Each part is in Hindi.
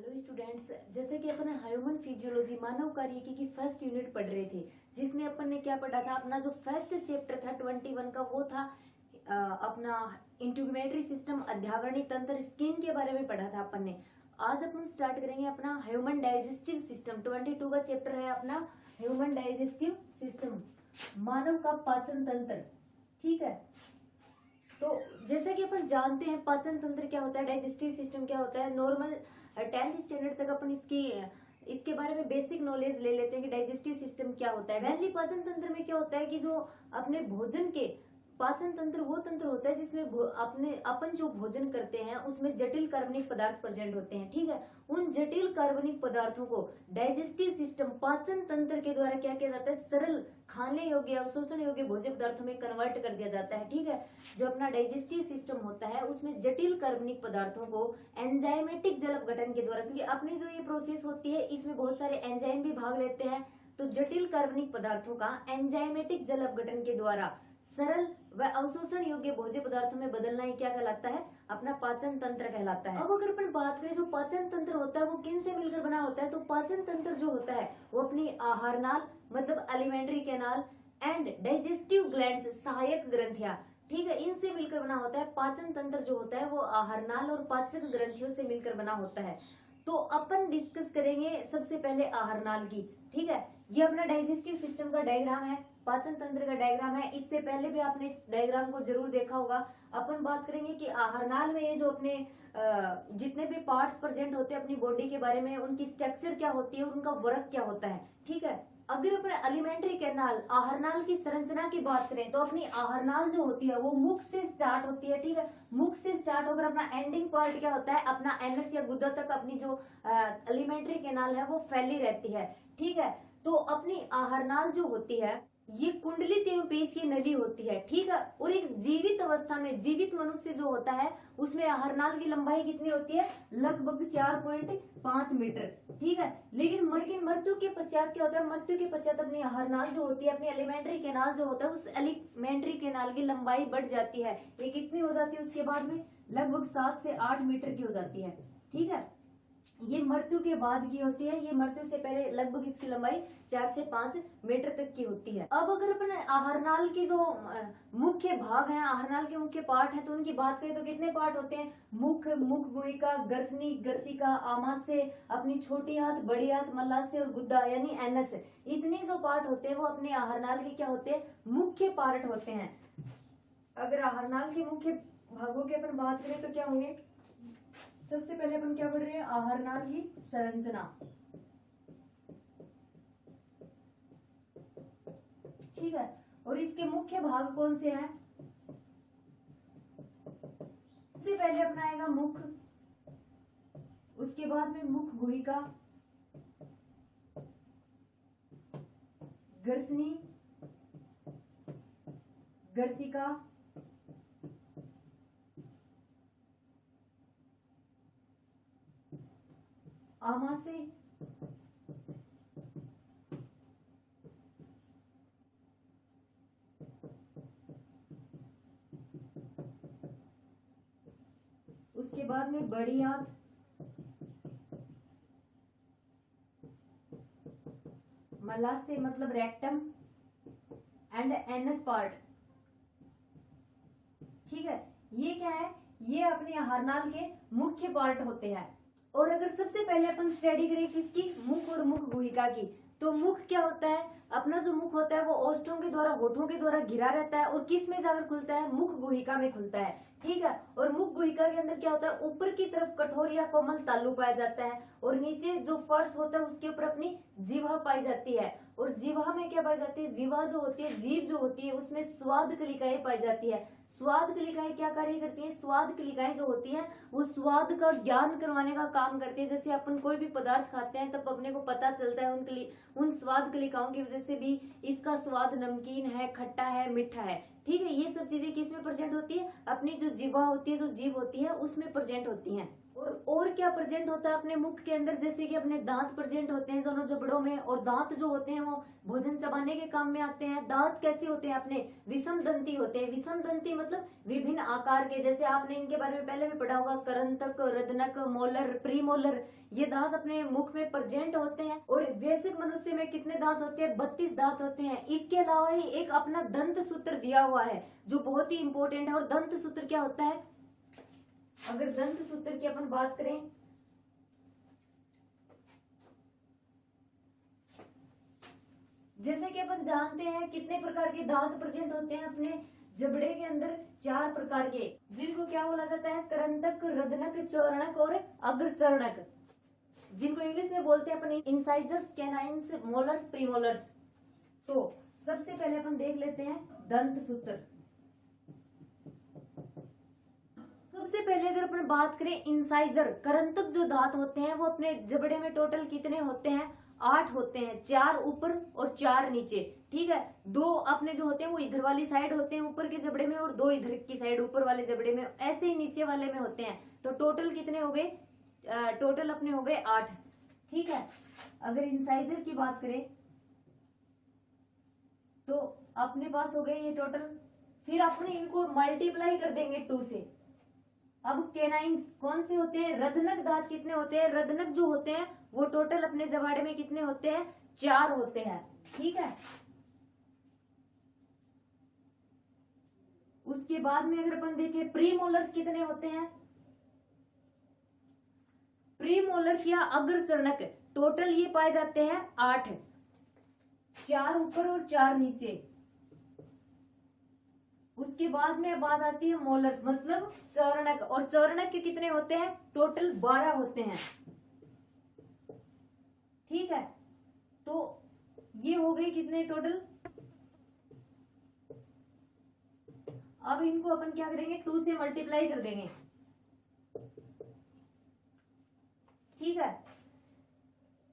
हेलो स्टूडेंट्स, जैसे कि अपन ह्यूमन फिजियोलॉजी मानव कार्यकी की फर्स्ट यूनिट पढ़ रहे थे, जिसमें अपन ने क्या पढ़ा था। अपना जो फर्स्ट चैप्टर था 21 का, वो था अपना इंटीग्रेटरी सिस्टम, अध्यावरणीय तंत्र, स्किन के बारे में पढ़ा था अपन ने। आज अपन स्टार्ट करेंगे अपना ह्यूमन डाइजेस्टिव सिस्टम। 22 का चैप्टर है अपना ह्यूमन डाइजेस्टिव सिस्टम, मानव का पाचन तंत्र। ठीक है, तो जैसे कि अपन जानते हैं पाचन तंत्र क्या होता है, डाइजेस्टिव सिस्टम क्या होता है। नॉर्मल 10th स्टैंडर्ड तक अपन इसके बारे में बेसिक नॉलेज ले लेते हैं कि डाइजेस्टिव सिस्टम क्या होता है। मेनली पाचन तंत्र में क्या होता है कि जो अपने भोजन के पाचन तंत्र वो तंत्र होता है जिसमें अपन जो भोजन करते हैं उसमें जटिल कार्बनिक पदार्थ प्रेजेंट होते हैं। ठीक है, उन जटिल कार्बनिक पदार्थों को डाइजेस्टिव सिस्टम पाचन तंत्र के द्वारा क्या किया जाता है, सरल खाने योग्य अवशोषण योग्य भोज्य पदार्थों में कन्वर्ट कर दिया जाता है। ठीक है, जो अपना डाइजेस्टिव सिस्टम होता है उसमें जटिल कार्बनिक पदार्थों को एंजाइमेटिक जल अपघटन के द्वारा, क्योंकि अपनी जो ये प्रोसेस होती है इसमें बहुत सारे एंजाइम भी भाग लेते हैं, तो जटिल कार्बनिक पदार्थों का एंजाइमेटिक जल अपघटन के द्वारा सरल व अवशोषण योग्य भोज्य पदार्थों में बदलना ही क्या कहलाता है, अपना पाचन तंत्र कहलाता है। अब अगर अपन बात करें जो पाचन तंत्र होता है वो किन से मिलकर बना होता है, तो पाचन तंत्र जो होता है वो अपनी आहार नाल मतलब alimentary canal and digestive glands सहायक ग्रंथियां, ठीक है, इनसे मिलकर बना होता है। पाचन तंत्र जो होता है वो आहार नाल और पाचक ग्रंथियों से मिलकर बना होता है। तो अपन डिस्कस करेंगे सबसे पहले आहार नाल की। ठीक है, ये अपना डाइजेस्टिव सिस्टम का डायग्राम है, पाचन तंत्र का डायग्राम है। इससे पहले भी आपने इस डायग्राम को जरूर देखा होगा। अपन बात करेंगे कि आहार नाल में ये जो अपने जितने भी पार्ट्स प्रेजेंट होते हैं अपनी बॉडी के बारे में, उनकी स्ट्रक्चर क्या होती है, उनका वर्क क्या होता है। ठीक है, अगर अपन एलिमेंट्री कैनाल आहार नाल की संरचना की बात करें तो अपनी आहार नाल जो होती है वो मुख से स्टार्ट होती है। ठीक है, मुख से स्टार्ट होकर अपना एंडिंग पार्ट क्या होता है, अपना एनस या गुदा तक अपनी जो एलिमेंट्री कैनाल है वो फैली रहती है। ठीक है, तो अपनी आहार नाल जो होती है ये कुंडलित एवं पेशीय नली होती है। ठीक है, और एक जीवित अवस्था में जीवित मनुष्य जो होता है उसमें आहार नाल की लंबाई कितनी होती है, लगभग 4.5 मीटर। ठीक है, लेकिन मृत्यु के पश्चात क्या होता है, मृत्यु के पश्चात अपनी आहार नाल जो होती है, अपनी एलिमेंट्री कैनाल जो होता है, उस एलिमेंट्री कैनाल की लंबाई बढ़ जाती है। ये कितनी हो जाती है उसके बाद में, लगभग 7 से 8 मीटर की हो जाती है। ठीक है, ये मृत्यु के बाद की होती है, ये मृत्यु से पहले लगभग इसकी लंबाई 4 से 5 मीटर तक की होती है। अब अगर अपन आहार नाल की जो मुख्य भाग है, आहार नाल के मुख्य पार्ट है, तो उनकी बात करें तो कितने पार्ट होते हैं, मुख, मुख गुहिका, गर्सनी, गर्सिका, आमाशय, अपनी छोटी हाथ, बड़ी हाथ, मलाशय और गुद्दा यानी एनस, इतने जो पार्ट होते हैं वो अपने आहार नाल के क्या होते हैं, मुख्य पार्ट होते हैं। अगर आहार नाल के मुख्य भागों की अपन बात करें तो क्या होंगे, सबसे पहले अपन क्या पढ़ रहे हैं, आहार नाल की संरचना। ठीक है, और इसके मुख्य भाग कौन से हैं, सबसे पहले अपना आएगा मुख, उसके बाद में मुख गुहिका, गर्सनी, गर्सिका, आमाशय, उसके बाद में बड़ी आंत, मलाशय मतलब रेक्टम एंड एनस पार्ट। ठीक है, ये क्या है, ये अपने आहार नाल के मुख्य पार्ट होते हैं। और अगर सबसे पहले अपन स्टडी करें किसकी, मुख और मुख गुहिका की, तो मुख क्या होता है, अपना जो मुख होता है वो ओष्ठों के द्वारा, होठों के द्वारा घिरा रहता है और किस में जाकर खुलता है, मुख गुहिका में खुलता है। ठीक है, और मुख गुहिका के अंदर क्या होता है, ऊपर की तरफ कठोर या कोमल तालु पाया जाता है और नीचे जो फर्श होता है उसके ऊपर अपनी जीवा पाई जाती है। और जीवा में क्या पाई जाती है, जीवा जो होती है, जीभ जो होती है उसमें स्वाद कलिकाएं पाई जाती है। स्वाद कलिकाएं क्या कार्य करती हैं, स्वाद कलिकाएं जो होती हैं वो स्वाद का ज्ञान करवाने का काम करती है। जैसे अपन कोई भी पदार्थ खाते हैं तब अपने को पता चलता है उन स्वाद कलिकाओं की वजह से भी इसका स्वाद नमकीन है, खट्टा है, मीठा है। ठीक है, ये सब चीजें किस में प्रेजेंट होती है, अपनी जो जीवा होती है, जो जीभ होती है उसमें प्रेजेंट होती हैं। और क्या प्रेजेंट होता है अपने मुख के अंदर, जैसे कि अपने दांत प्रेजेंट होते हैं दोनों जबड़ों में, और दांत जो होते हैं वो भोजन चबाने के काम में आते हैं। दांत कैसे होते हैं अपने, विषम दंती होते हैं। विषम दंती मतलब विभिन्न आकार के, जैसे आपने इनके बारे में पहले भी पढ़ा होगा, करंतक, रदनक, मोलर, प्रीमोलर, ये दांत अपने मुख में प्रेजेंट होते हैं। और वयस्क मनुष्य में कितने दांत होते हैं, 32 दांत होते हैं। इसके अलावा ही एक अपना दंत सूत्र दिया हुआ है जो बहुत ही इंपॉर्टेंट है। और दंत सूत्र क्या होता है, अगर दंत सूत्र की अपन बात करें, जैसे कि अपन जानते हैं कितने प्रकार के दांत प्रेजेंट होते हैं अपने जबड़े के अंदर, 4 प्रकार के, जिनको क्या बोला जाता है, करंतक, रदनक, चौरणक और अग्रचरणक, जिनको इंग्लिश में बोलते हैं अपन इंसाइजर्स, कैनाइन्स, मोलर्स, प्रीमोलर्स। तो सबसे पहले अपन देख लेते हैं दंत सूत्र। सबसे पहले अगर अपन बात करें इंसाइजर, करंतक जो दांत होते हैं वो अपने जबड़े में टोटल कितने होते हैं, 8 होते हैं, 4 ऊपर और 4 नीचे। ठीक है, 2 अपने जो होते हैं वो इधर वाली साइड होते हैं ऊपर के जबड़े में, और 2 इधर की साइड ऊपर वाले जबड़े में, ऐसे ही नीचे वाले में होते हैं। तो टोटल कितने हो गए, टोटल अपने हो गए 8। ठीक है, अगर इंसाइजर की बात करें तो अपने पास हो गए ये टोटल, फिर अपने इनको मल्टीप्लाई कर देंगे 2 से। अब कैनाइन्स कौन से होते हैं, रदनक दांत कितने होते हैं, रदनक जो होते हैं वो टोटल अपने जबाड़े में कितने होते हैं, 4 होते हैं। ठीक है, उसके बाद में अगर अपन देखें प्रीमोलर्स कितने होते हैं, प्रीमोलर्स या अग्रचरणक टोटल ये पाए जाते हैं 8, 4 ऊपर और 4 नीचे। उसके बाद में बात आती है मोलर्स मतलब चौरणक, और चौरणक के कितने होते हैं, टोटल 12 होते हैं। ठीक है, तो ये हो गई कितने टोटल। अब इनको अपन क्या करेंगे, 2 से मल्टीप्लाई कर देंगे। ठीक है,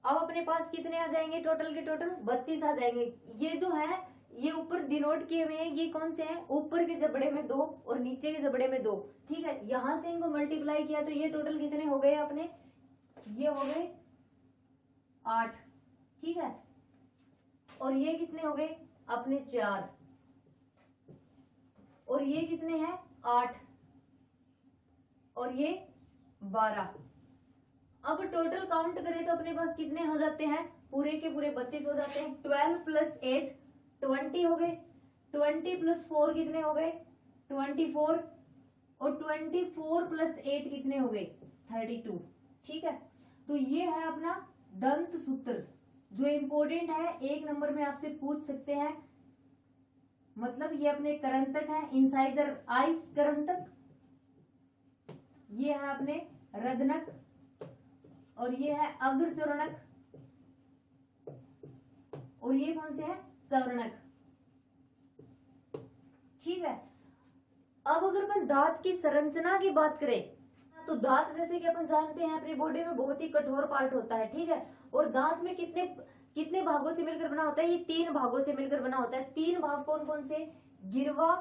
अब अपने पास कितने आ जाएंगे, टोटल के टोटल 32 आ जाएंगे। ये जो है ये ऊपर डिनोट किए हुए हैं, ये कौन से हैं, ऊपर के जबड़े में 2 और नीचे के जबड़े में 2। ठीक है, यहां से इनको मल्टीप्लाई किया तो ये टोटल कितने हो गए अपने, ये हो गए 8। ठीक है, और ये कितने हो गए अपने 4, और ये कितने हैं 8, और ये 12। अब टोटल काउंट करें तो अपने पास कितने हो जाते हैं, पूरे के पूरे 32 हो जाते हैं। 12 + 8 20 हो गए, 20 + 4 कितने हो गए, 24, और 24 + 8 कितने हो गए, 32। ठीक है, तो ये है अपना दंत सूत्र जो इम्पोर्टेंट है, 1 नंबर में आपसे पूछ सकते हैं। मतलब ये अपने करंतक है, इंसाइजर आइस करंतक, ये है अपने रदनक, और ये है अग्रचरणक, और ये कौन से है, चौरणक। ठीक है, अब अगर अपन दांत की संरचना की बात करें तो दांत जैसे कि अपन जानते हैं अपनी बॉडी में बहुत ही कठोर पार्ट होता है। ठीक है, और दांत में कितने कितने भागों से मिलकर बना होता है, ये 3 भागों से मिलकर बना होता है। 3 भाग कौन कौन से, गिरवा,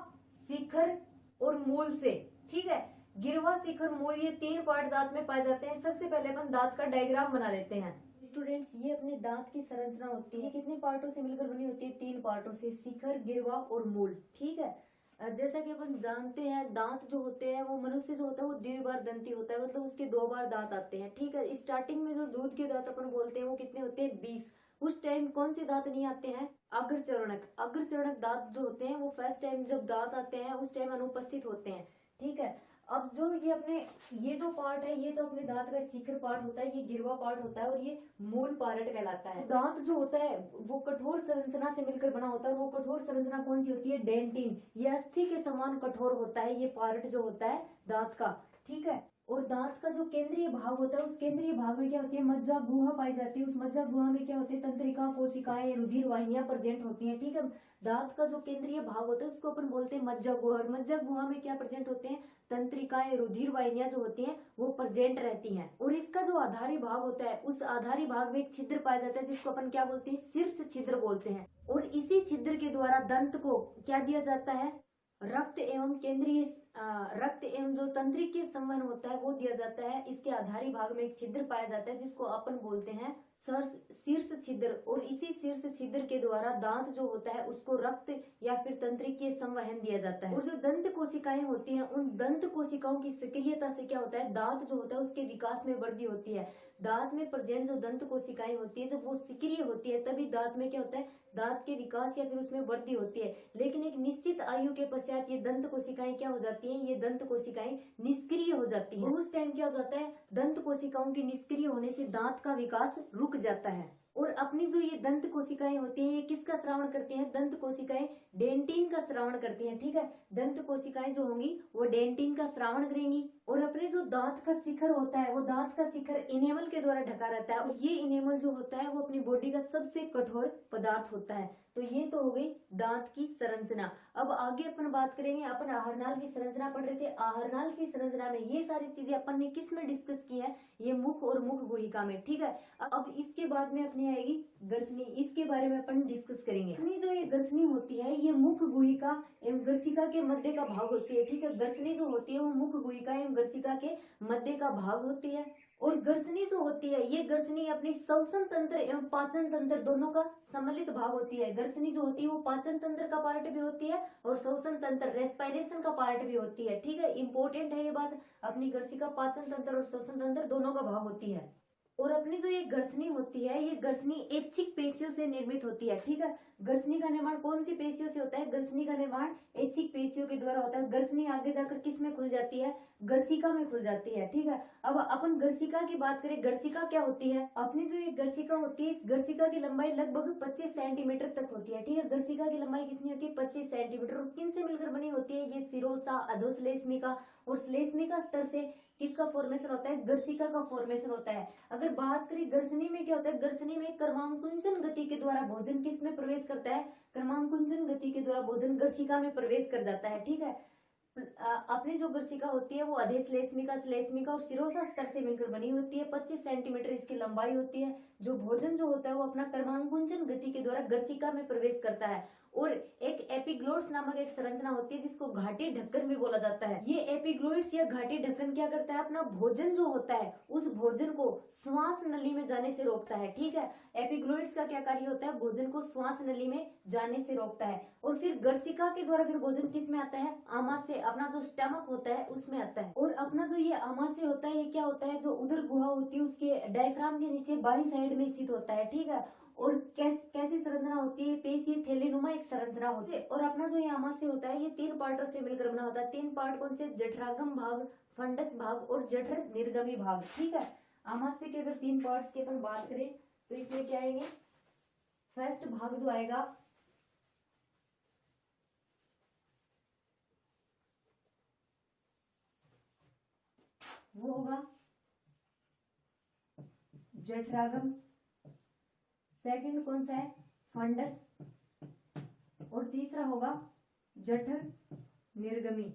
शिखर और मूल से। ठीक है, गिरवा, शिखर, मूल, ये 3 पार्ट दांत में पाए जाते हैं। सबसे पहले अपन दांत का डायग्राम बना लेते हैं। स्टूडेंट्स, ये अपने दांत की संरचना होती है, कितने पार्टों से मिलकर बनी होती है, 3 पार्टों से, शिखर, गिरवा और मूल। ठीक है, जैसा कि अपन जानते हैं दांत जो होते हैं वो मनुष्य जो होता है वो द्विबार दंती होता है, मतलब उसके 2 बार दांत आते हैं। ठीक है, स्टार्टिंग में जो दूध के दांत अपन बोलते हैं वो कितने होते हैं, 20। उस टाइम कौन से दांत नहीं आते हैं, अग्रचरणक। अग्रचरणक दांत जो होते हैं वो फर्स्ट टाइम जब दांत आते हैं उस टाइम अनुपस्थित होते हैं। ठीक है, अब जो ये अपने ये जो पार्ट है ये तो अपने दांत का शिखर पार्ट होता है, ये गिरवा पार्ट होता है, और ये मूल पार्ट कहलाता है। दांत जो होता है वो कठोर संरचना से मिलकर बना होता है, और वो कठोर संरचना कौन सी होती है, डेंटिन। ये अस्थि के समान कठोर होता है ये पार्ट जो होता है दांत का। ठीक है, और दांत का जो केंद्रीय भाग होता है उस केंद्रीय भाग में क्या होती है, मज्जा गुहा पाई जाती है। उस मज्जा गुहा में क्या होती है, तंत्रिका, कोशिकाएं, रुधिर वाहिनियां प्रेजेंट होती हैं। ठीक है, दांत का जो केंद्रीय भाग होता है उसको अपन बोलते हैं मज्जा गुहा, और मज्जा गुहा में क्या प्रेजेंट होते हैं, तंत्रिकाएं, रुधिर वाहिनियां जो होती हैं वो प्रेजेंट रहती हैं। और इसका जो आधारी भाग होता है उस आधारी भाग में एक छिद्र पाया जाता है जिसको अपन क्या बोलते हैं, शीर्ष छिद्र बोलते हैं। और इसी छिद्र के द्वारा दंत को क्या दिया जाता है, रक्त एवं केंद्रीय रक्त एवं जो तंत्रिकीय संवहन होता है वो दिया जाता है। इसके आधारी भाग में एक छिद्र पाया जाता है जिसको अपन बोलते हैं शीर्ष छिद्र, और इसी शीर्ष छिद्र के द्वारा दांत जो होता है उसको रक्त या फिर तंत्रिकीय संवहन दिया जाता है। और जो दंत कोशिकाएं होती हैं उन दंत कोशिकाओं की सक्रियता से क्या होता है, दांत जो होता है उसके विकास में वृद्धि होती है। दांत में प्रेजेंट जो दंत कोशिकाएं होती है जब वो सक्रिय होती है तभी दांत में क्या होता है, दांत के विकास या फिर उसमें वृद्धि होती है। लेकिन एक निश्चित आयु के पश्चात ये दंत कोशिकाएं क्या हो जाती हैं, ये दंत कोशिकाएं निष्क्रिय हो जाती हैं। और उस टाइम क्या हो जाता है, दंत कोशिकाओं के निष्क्रिय होने से दांत का विकास रुक जाता है। और अपनी जो ये दंत कोशिकाएं होती हैं ये किसका श्रावण करती हैं, दंत कोशिकाएं डेंटिन का श्रावण करती हैं। ठीक है, दंत कोशिकाएं जो होंगी वो डेंटिन का श्रावण करेंगी। और अपने जो दांत का शिखर होता है वो दांत का शिखर इनेमल के द्वारा ढका रहता है। और ये इनेमल जो होता है वो अपनी बॉडी का सबसे कठोर पदार्थ होता है। तो ये तो हो गई दांत की संरचना। अब आगे अपन बात करेंगे, अपन आहारनाल की संरचना पढ़ रहे थे। आहारनाल की संरचना में ये सारी चीजें अपन ने किस में डिस्कस की है, ये मुख और मुख गुहिका में। ठीक है, अब इसके बाद में अपनी आएगी गर्सनी, इसके बारे में अपन डिस्कस करेंगे। अपनी जो ये गर्सनी होती है ये मुख गुहिका एवं गर्सिका के मध्य का भाग होती है। ठीक है, गर्सनी जो होती है वो मुख गुहिका एवं गर्सिका के मध्य का भाग होती है। और गर्सनी जो होती है ये गर्सनी अपनी श्वसन तंत्र एवं पाचन तंत्र दोनों का सम्मिलित भाग होती है। गर्सनी जो होती है वो पाचन तंत्र का पार्ट भी होती है और श्वसन तंत्र रेस्पिरेशन का पार्ट भी होती है। ठीक है, इंपॉर्टेंट है ये बात, अपनी गर्सिका पाचन तंत्र और श्वसन तंत्र दोनों का भाग होती है। और अपनी जो ये गर्सनी होती है ये गर्सनी ऐच्छिक पेशियों से निर्मित होती है। ठीक है, गर्सनी का निर्माण कौन सी पेशियों से होता है, गर्सनी का निर्माण ऐच्छिक पेशियों के द्वारा होता है। गर्सनी आगे जाकर किस में खुल जाती है, गर्सिका में खुल जाती है। ठीक है, अब अपन गर्सिका की बात करें, गर्सिका क्या होती है, अपनी जो ये गर्सिका होती है इस गर्सिका की लंबाई लगभग 25 सेंटीमीटर तक होती है। ठीक है, गर्सिका की लंबाई कितनी होती है, 25 सेंटीमीटर। और किन से मिलकर बनी होती है, ये सिरोसा, अधोश्लेष्मिका और श्लेष्मिका स्तर से किसका फॉर्मेशन होता है, गर्सिका का फॉर्मेशन होता है। अगर बात करें गर्सनी में क्या होता है, गर्सनी में क्रमांकुंचन गति के द्वारा भोजन किस में प्रवेश करता है, क्रमांकुंचन गति के द्वारा भोजन गर्सिका में प्रवेश कर जाता है। ठीक है, अपनी जो गर्सिका होती है वो अधोश्लेष्मिका, श्लेष्मिका और सिरोसा स्तर से मिलकर बनी होती है। 25 सेंटीमीटर इसकी लंबाई होती है। जो भोजन जो होता है वो अपना क्रमांकुंचन गति के द्वारा गर्सिका में प्रवेश करता है। और एक एपिग्लोट्स नामक एक संरचना होती है जिसको घाटी ढक्कन भी बोला जाता है। ये एपिग्लोट्स या घाटी ढक्कन क्या करता है, अपना भोजन जो होता है उस भोजन को श्वास नली में जाने से रोकता है। ठीक है, एपिग्लोट्स का क्या कार्य होता है, भोजन को श्वास नली में जाने से रोकता है। और फिर गर्सिका के द्वारा फिर भोजन किस में आता है, आमाशय, अपना जो स्टमक होता है उसमें आता है। और अपना जो ये आमाशय होता है ये क्या होता है, जो उदर गुहा होती है उसके डायफ्राम के नीचे बाईं साइड में स्थित होता है। ठीक है, और कैसी संरचना होती है, पेशीय थैलेनुमा एक संरचना होती है। और अपना जो ये आमाशय होता है ये 3 पार्टों से मिलकर बना होता है। 3 पार्ट कौन से, जठरागम भाग, फंडस भाग और जठर निर्गमी भाग। ठीक है, आमाशय के अगर 3 पार्ट्स की अपन बात करें तो इसमें क्या आएंगे, फर्स्ट भाग जो आएगा वो होगा जठरागम, सेकंड कौन सा है, फंडस, और तीसरा होगा जठर निर्गमी।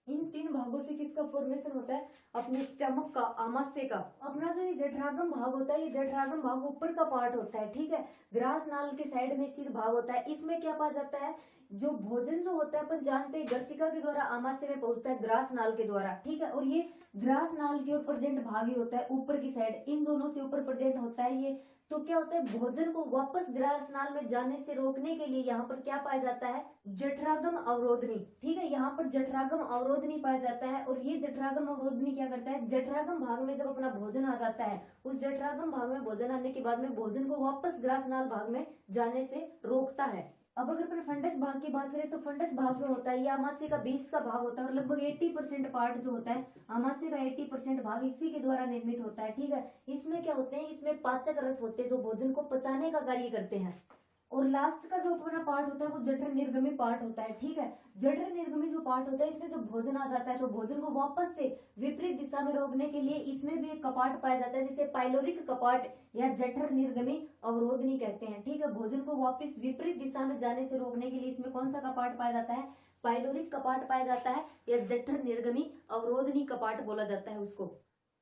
इन 3 भागों से किसका फॉर्मेशन होता है, अपने स्टमक का, आमाशय का। अपना जो ये जठरागम भाग होता है ये जठरागम भाग ऊपर का पार्ट होता है। ठीक है, ग्रास नाल के साइड में स्थित भाग होता है। इसमें क्या पाया जाता है, जो भोजन जो होता है अपन जानते हैं गर्सिका के द्वारा आमाशय में पहुंचता है ग्रास नाल के द्वारा। ठीक है, और ये ग्रास नाल के ऊपर प्रेजेंट भाग ही होता है ऊपर की साइड, इन दोनों से ऊपर प्रेजेंट होता है ये। तो क्या होता है, भोजन को वापस ग्रास नाल में जाने से रोकने के लिए यहाँ पर क्या पाया जाता है, जठरागम अवरोधनी। ठीक है, यहाँ पर जठरागम अवरोधनी पाया जाता है। और ये जठरागम अवरोधनी क्या करता है, जठरागम भाग में जब अपना भोजन आ जाता है उस जठरागम भाग में भोजन आने के बाद में भोजन को वापस ग्रास नाल भाग में जाने से रोकता है। अब अगर अपन फंडस भाग की बात करें तो फंडस भाग जो होता है ये आमाशय का 20 का भाग होता है। और लगभग 80% पार्ट जो होता है आमाशय का 80% भाग इसी के द्वारा निर्मित होता है। ठीक है, इसमें क्या होते हैं, इसमें पाचक रस होते हैं जो भोजन को पचाने का कार्य करते हैं। और लास्ट का जो अपना पार्ट होता है वो जठर निर्गमी पार्ट होता है। ठीक है, जठर निर्गमी जो पार्ट होता है इसमें जो भोजन आ जाता है, जो भोजन को वापस से विपरीत दिशा में रोकने के लिए इसमें भी एक कपाट पाया जाता है जिसे पाइलोरिक कपाट या जठर निर्गमी अवरोधनी कहते हैं। ठीक है, भोजन को वापस विपरीत दिशा में जाने से रोकने के लिए इसमें कौन सा कपाट पाया जाता है, पाइलोरिक कपाट पाया जाता है या जठर निर्गमी अवरोधनी कपाट बोला जाता है उसको।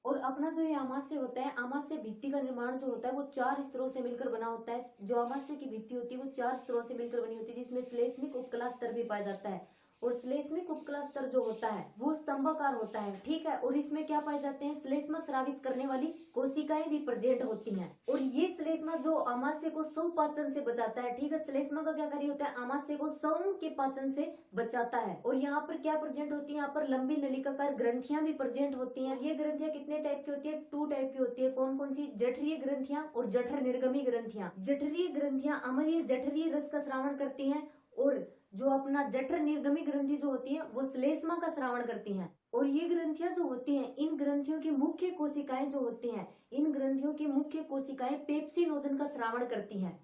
और अपना जो ये आमाशय होता है, आमाशय भित्ति का निर्माण जो होता है वो 4 स्तरों से मिलकर बना होता है। जो आमाशय की भित्ति होती है वो 4 स्तरों से मिलकर बनी होती है, जिसमें श्लेष्मिक उपकला स्तर भी पाया जाता है। और श्लेष्मिक उपकला स्तर जो होता है वो स्तंभाकार होता है, ठीक है। और इसमें क्या पाए जाते हैं, श्लेष्मा स्रावित करने वाली कोशिकाएं भी प्रेजेंट होती हैं। और ये श्लेष्मा जो आमाशय को स्वपाचन से बचाता है, ठीक है। श्लेष्मा का क्या कार्य होता है, आमाशय को स्वयं के पाचन से बचाता है। और यहाँ पर क्या प्रेजेंट होती है, यहाँ पर लंबी नलिकाकार ग्रंथियां भी प्रेजेंट होती हैं। ये ग्रंथियां कितने टाइप की होती है, 2 टाइप की होती है। कौन कौन सी, जठरीय ग्रंथियां और जठर निर्गमी ग्रंथियां। जठरीय ग्रंथियां अम्लीय जठरीय रस का स्रावण करती हैं, और जो अपना जठर निर्गमी ग्रंथि जो होती है वो श्लेष्मा का स्रावण करती हैं। और ये ग्रंथियां जो होती हैं, इन ग्रंथियों की मुख्य कोशिकाएं जो होती हैं, इन ग्रंथियों की मुख्य कोशिकाएं पेप्सिनोजन का स्रावण करती हैं।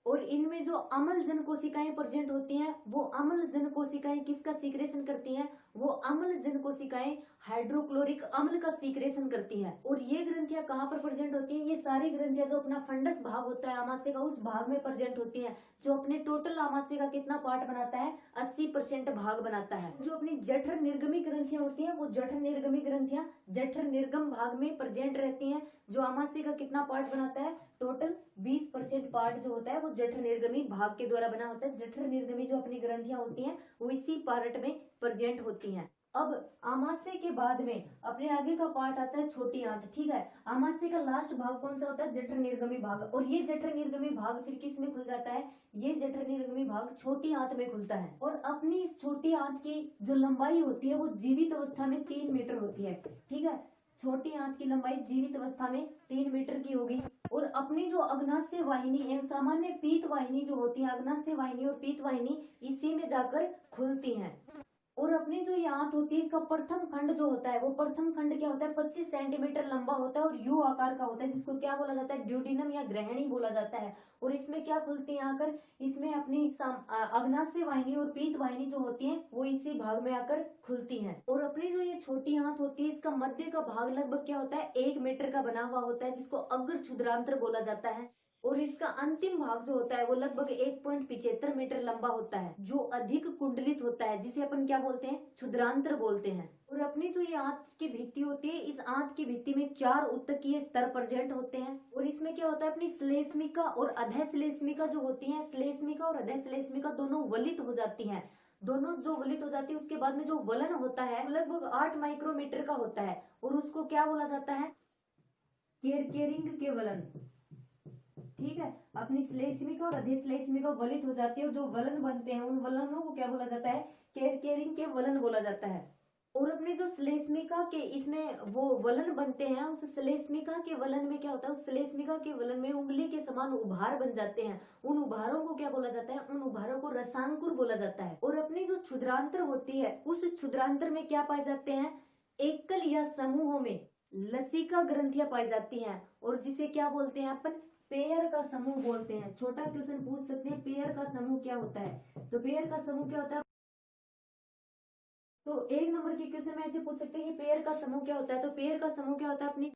और इनमें जो अम्ल जन कोशिकाएं प्रेजेंट होती हैं, वो अम्ल जन कोशिकाएं किसका सीक्रेशन करती हैं, वो अम्ल जन कोशिकाएं हाइड्रोक्लोरिक अम्ल का सीक्रेशन करती हैं। और ये ग्रंथियां कहाँ पर प्रेजेंट होती हैं, ये सारी ग्रंथियां जो अपना फंडस भाग होता है आमाशय का, उस भाग में प्रेजेंट होती हैं, जो अपने टोटल आमाशय का कितना पार्ट बनाता है, 80% भाग बनाता है। जो अपनी जठर निर्गमी ग्रंथियां होती हैं, वो जठर निर्गमी ग्रंथियां जठर निर्गम भाग में प्रेजेंट रहती हैं, जो आमाशय का कितना पार्ट बनाता है, टोटल 20% पार्ट जो होता है वो जठर निर्गमी भाग के द्वारा बना होता है। जठर निर्गमी जो अपनी ग्रंथियां होती हैं वो इसी पार्ट में प्रेजेंट होती हैं। अब आमाशय के बाद में अपने आगे का पार्ट आता है छोटी आंत, ठीक है। आमाशय का लास्ट भाग कौन सा होता है, जठर निर्गमी भाग। और ये जठर निर्गमी भाग फिर किस में खुल जाता है, ये जठर निर्गमी भाग छोटी आंत में खुलता है। और अपनी इस छोटी आंत की जो लंबाई होती है वो जीवित अवस्था में 3 मीटर होती है, ठीक है। छोटी आंत की लंबाई जीवित अवस्था में 3 मीटर की होगी। और अपनी जो अग्नाशय वाहिनी एवं सामान्य पीत वाहिनी जो होती है, अग्नाशय वाहिनी और पीत वाहिनी इसी में जाकर खुलती हैं। और अपनी जो ये आंत होती है, इसका प्रथम खंड जो होता है, वो प्रथम खंड क्या होता है, 25 सेंटीमीटर लंबा होता है और यू आकार का होता है, जिसको क्या बोला जाता है, ड्यूडिनम या ग्रहणी बोला जाता है। और इसमें क्या खुलती है आकर, इसमें अपनी अग्नाशय वाहिनी और पीत वाहिनी जो होती है वो इसी भाग में आकर खुलती हैं। और अपनी जो ये छोटी आंत होती है, इसका मध्य का भाग लगभग क्या होता है, 1 मीटर का बना हुआ होता है, जिसको अग्र क्षुद्रांत्र बोला जाता है। और इसका अंतिम भाग जो होता है वो लगभग 1.75 मीटर लंबा होता है, जो अधिक कुंडलित होता है, जिसे अपन क्या बोलते हैं, क्षुद्रांत्र बोलते हैं। और अपनी जो ये आंत की भित्ति होती है, इस आंत की भित्ति में 4 उत्तकीय स्तर प्रेजेंट होते हैं। और इसमें क्या होता है, अपनी श्लेष्मिका और अधश्लेष्मिका जो होती है, श्लेष्मिका और अधश्लेष्मिका दोनों वलित हो जाती हैं। दोनों जो वलित हो जाती है, उसके बाद में जो वलन होता है लगभग 8 माइक्रोमीटर का होता है, और उसको क्या बोला जाता है, केरकेरिंग के वलन, ठीक है। अपनी श्लेष्मिका और अधश्लेष्मिका वलित हो जाती है, और जो वलन बनते हैं उन वलनों को क्या बोला जाता है, केरकेरिंग के वलन बोला जाता है। और अपने जो श्लेष्मिका के इसमें वो वलन बनते हैं, उस श्लेष्मिका के वलन में क्या होता है, उस श्लेष्मिका के वलन में उंगली के समान उभार बन जाते हैं। उन उभारों को क्या बोला जाता है, उन उभारों को रसांकुर बोला जाता है। और अपनी जो क्षुद्रांत्र होती है, उस क्षुद्रांत्र में क्या पाए जाते हैं, एकल या समूहों में लसिका ग्रंथियां पाई जाती हैं, और जिसे क्या बोलते हैं अपन, पेयर का समूह बोलते हैं। छोटा क्वेश्चन पूछ सकते हैं, पेयर का समूह क्या होता है, तो पेयर का समूह क्या होता है। तो 1 नंबर के क्वेश्चन में ऐसे पूछ सकते हैं कि पेयर का समूह क्या होता है, तो पेयर का समूह क्या होता है,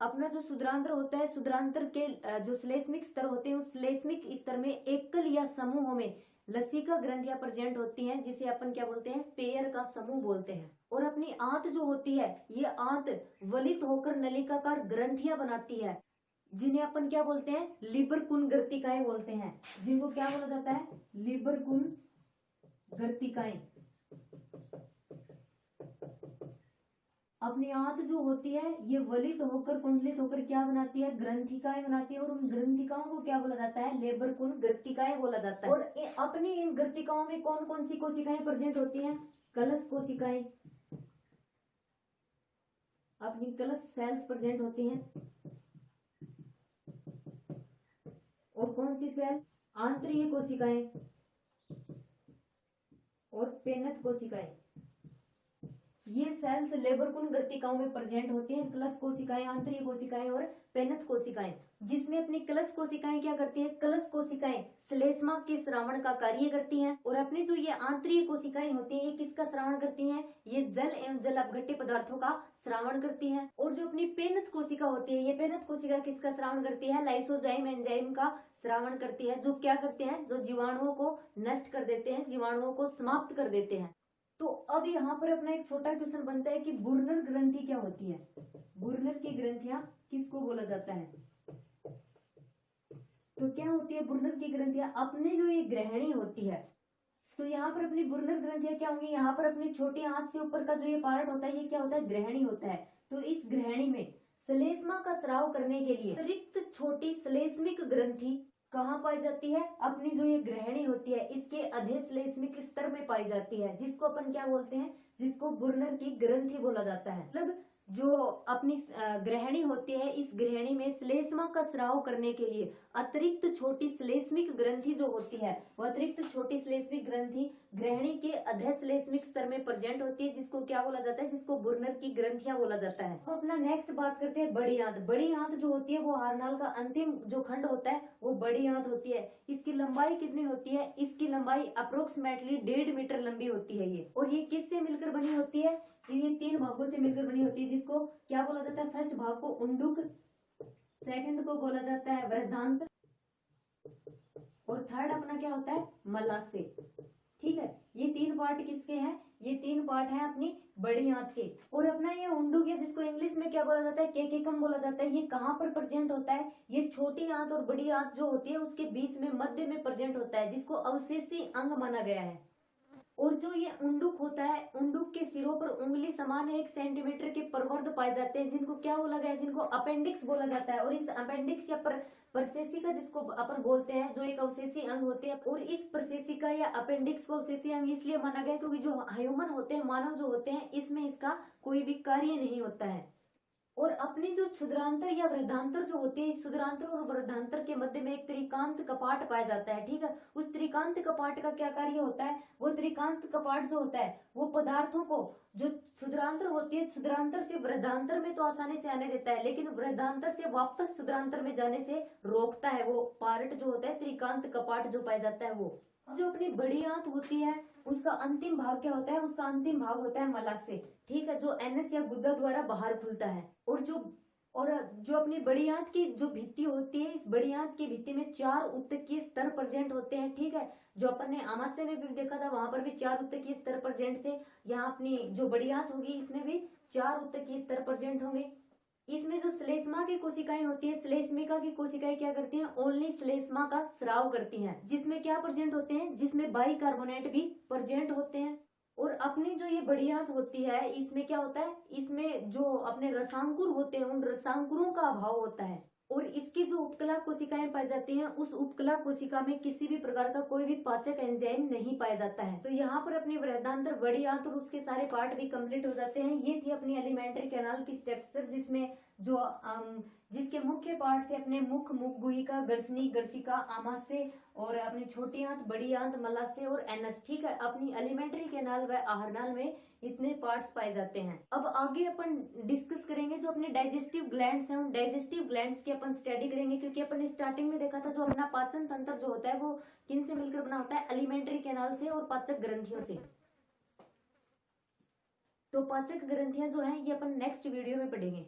अपना जो क्षुद्रांत्र होता है, क्षुद्रांत्र के जो श्लेष्मिक स्तर होते हैं, उस श्लेष्मिक स्तर में एकल या समूहों में लसिका ग्रंथियां प्रेजेंट होती हैं, जिसे अपन क्या बोलते हैं, पेयर का समूह बोलते हैं। और अपनी आंत जो होती है, ये आंत वलित होकर नलिकाकार ग्रंथियां बनाती है, जिन्हें अपन क्या बोलते हैं, लिबरकुन गर्तिकाएं बोलते हैं, जिनको क्या बोला जाता है, लिबरकुन गर्तिकाएं। अपनी आंत जो होती है ये वलित होकर कुंडलित होकर क्या बनाती है, ग्रंथिकाएं बनाती है, और उन ग्रंथिकाओं को क्या बोला जाता है, लेबरकुन गर्तिकाएं बोला जाता है। और अपनी इन गर्तिकाओं में कौन कौन सी कोशिकाएं प्रेजेंट होती हैं, कलश कोशिकाएं, अपनी कलश सेल्स प्रेजेंट होती हैं। और कौन सी सेल, आंतरीय कोशिकाएं और पेनथ कोशिकाएं, ये सेल्स लेबरकुन गर्तिकाओं में प्रेजेंट होती हैं। कलश कोशिकाएं, आंतरिक कोशिकाएं और पेनथ कोशिकाएं, जिसमें अपनी कलश कोशिकाएं क्या करती हैं, कलश कोशिकाएं श्लेष्मा के श्रावण का कार्य करती हैं। और अपनी जो ये आंतरिक कोशिकाएं होती हैं, ये किसका श्रावण करती हैं, ये जल एवं जल अपघट्य पदार्थों का श्रावण करती हैं। और जो अपनी पेनथ कोशिका होती है, ये पेनथ कोशिका किसका श्रावण करती है, लाइसोजाइम एंजाइम का श्रावण करती है, जो क्या करते हैं, जो जीवाणुओं को नष्ट कर देते हैं, जीवाणुओं को समाप्त कर देते हैं। तो अब यहाँ पर अपना एक छोटा क्वेश्चन बनता है कि बुर्नर ग्रंथि क्या होती है। बुर्नर की ग्रंथियां किसको बोला जाता है? तो क्या होती है बुर्नर की ग्रंथियां? अपने जो ये ग्रहणी होती है, तो यहाँ पर अपनी बुर्नर ग्रंथियां क्या होंगी? यहाँ पर अपनी छोटी आंत से ऊपर का जो ये पार्ट होता है ये क्या होता है? ग्रहणी होता है। तो इस ग्रहणी में श्लेष्मा का स्राव करने के लिए अतिरिक्त छोटी श्लेष्मिक ग्रंथि कहाँ पाई जाती है? अपनी जो ये ग्रहणी होती है इसके अधोश्लेष्मिक स्तर में पाई जाती है, जिसको अपन क्या बोलते हैं? जिसको बुर्नर की ग्रंथि बोला जाता है। मतलब जो अपनी ग्रहणी होती है, इस ग्रहणी में श्लेष्मा का स्राव करने के लिए अतिरिक्त छोटी श्लेष्मिक ग्रंथि जो होती है, वो अतिरिक्त छोटी श्लेष्मिक ग्रंथि ग्रहणी के अधोश्लेष्मिक स्तर में प्रेजेंट होती है, जिसको क्या बोला जाता है? जिसको बुर्नर की ग्रंथियां बोला जाता है। अब अपना नेक्स्ट बात करते हैं बड़ी आंत। बड़ी आंत जो होती है वो हार्नाल का अंतिम जो खंड होता है वो बड़ी आंत होती है। इसकी लंबाई कितनी होती है? इसकी लंबाई अप्रोक्सीमेटली 1.5 मीटर लंबी होती है ये। और ये किससे मिलकर बनी होती है? ये 3 भागों से मिलकर बनी होती है, जिसको क्या बोला जाता है? फर्स्ट भाग को उंडुक, सेकंड को बोला जाता है बृहदांत्र, और थर्ड अपना क्या होता है? मलाशय। ठीक है, ये 3 पार्ट किसके हैं? ये 3 पार्ट हैं अपनी बड़ी आंत के। और अपना ये उंडुक है, जिसको इंग्लिश में क्या बोला जाता है? केकेकम बोला जाता है। ये कहाँ पर प्रेजेंट होता है? ये छोटी आंत और बड़ी आंत जो होती है उसके बीच में मध्य में प्रेजेंट होता है, जिसको अवशेषी अंग माना गया है। और जो ये उंडुक होता है, उंडुक के सिरों पर उंगली समान 1 सेंटीमीटर के प्रवर्ध पाए जाते हैं, जिनको क्या बोला गया है? जिनको अपेंडिक्स बोला जाता है। और इस अपेंडिक्स या प्रशेषिका जिसको अपन बोलते हैं, जो एक अवशेषी अंग होते हैं। और इस प्रशेषिका या अपेंडिक्स को अवशेषी अंग इसलिए माना गया क्योंकि जो ह्यूमन होते हैं, मानव जो होते हैं, इसमें इसका कोई भी कार्य नहीं होता है। और अपनी जो क्षुद्रांतर या वृद्धांतर जो होती है, इस क्षुद्रांतर और वृद्धांतर के मध्य में एक त्रिकांत कपाट पाया जाता है। ठीक है, उस त्रिकांत कपाट का क्या कार्य होता है? वो त्रिकांत कपाट जो होता है वो पदार्थों को, जो क्षुद्रांतर होती है, क्षुद्रांतर से वृद्धांतर में तो आसानी से आने देता है, लेकिन वृद्धांतर से वापस क्षुद्रांतर में जाने से रोकता है। वो पार्ट जो होता है त्रिकांत कपाट जो पाया जाता है वो। जो अपनी बड़ी आंत होती है उसका अंतिम भाग क्या होता है? उसका अंतिम भाग होता है मलाशय। ठीक है, जो एनएस या गुदा द्वारा बाहर खुलता है। और जो अपनी बड़ी आंत की जो भित्ति होती है, इस बड़ी आंत की भित्ति में 4 उत्तकीय स्तर प्रेजेंट होते हैं। ठीक है, जो अपन ने आमाशय में भी देखा था, वहां पर भी 4 उत्तकीय स्तर प्रेजेंट थे। यहाँ अपनी जो बड़ी आंत होगी इसमें भी 4 उत्तकीय स्तर प्रेजेंट होंगे। इसमें जो श्लेष्मा की कोशिकाएं होती है, श्लेष्मिका की कोशिकाएं क्या करती हैं? ओनली श्लेष्मा का स्राव करती हैं, जिसमें क्या प्रेजेंट होते हैं? जिसमें बाइकार्बोनेट भी प्रेजेंट होते हैं। और अपनी जो ये बड़ी आंत होती है इसमें क्या होता है? इसमें जो अपने रसांकुर होते हैं उन रसांकुरों का अभाव होता है। और इसकी जो उपकला कोशिकाएं पाई जाती हैं, उस उपकला कोशिका में किसी भी प्रकार का कोई भी पाचक एंजाइम नहीं पाया जाता है। तो यहाँ पर अपनी वृहदांत्र, बड़ी आंत और उसके सारे पार्ट भी कंप्लीट हो जाते हैं। ये थी अपनी एलिमेंट्री कैनाल की स्ट्रक्चर, जिसमें जो जिसके मुख्य पार्ट थे अपने मुख, मुख गुहिका, गर्शनी, गर्शिका, आमाशय और अपनी छोटी आंत, बड़ी आंत, मलाशय और एनस। ठीक है, अपनी एलिमेंट्री कैनाल व आहरनाल में इतने पार्ट्स पाए जाते हैं। अब आगे अपन डिस्कस करेंगे जो अपने डाइजेस्टिव ग्लैंड्स हैं, उन डाइजेस्टिव ग्लैंड्स की अपन स्टडी करेंगे, क्योंकि अपन स्टार्टिंग में देखा था जो अपना पाचन तंत्र जो होता है वो किन से मिलकर बना होता है? एलिमेंट्री कैनाल से और पाचक ग्रंथियों से। तो पाचक ग्रंथियां जो हैं ये अपन नेक्स्ट वीडियो में पढ़ेंगे।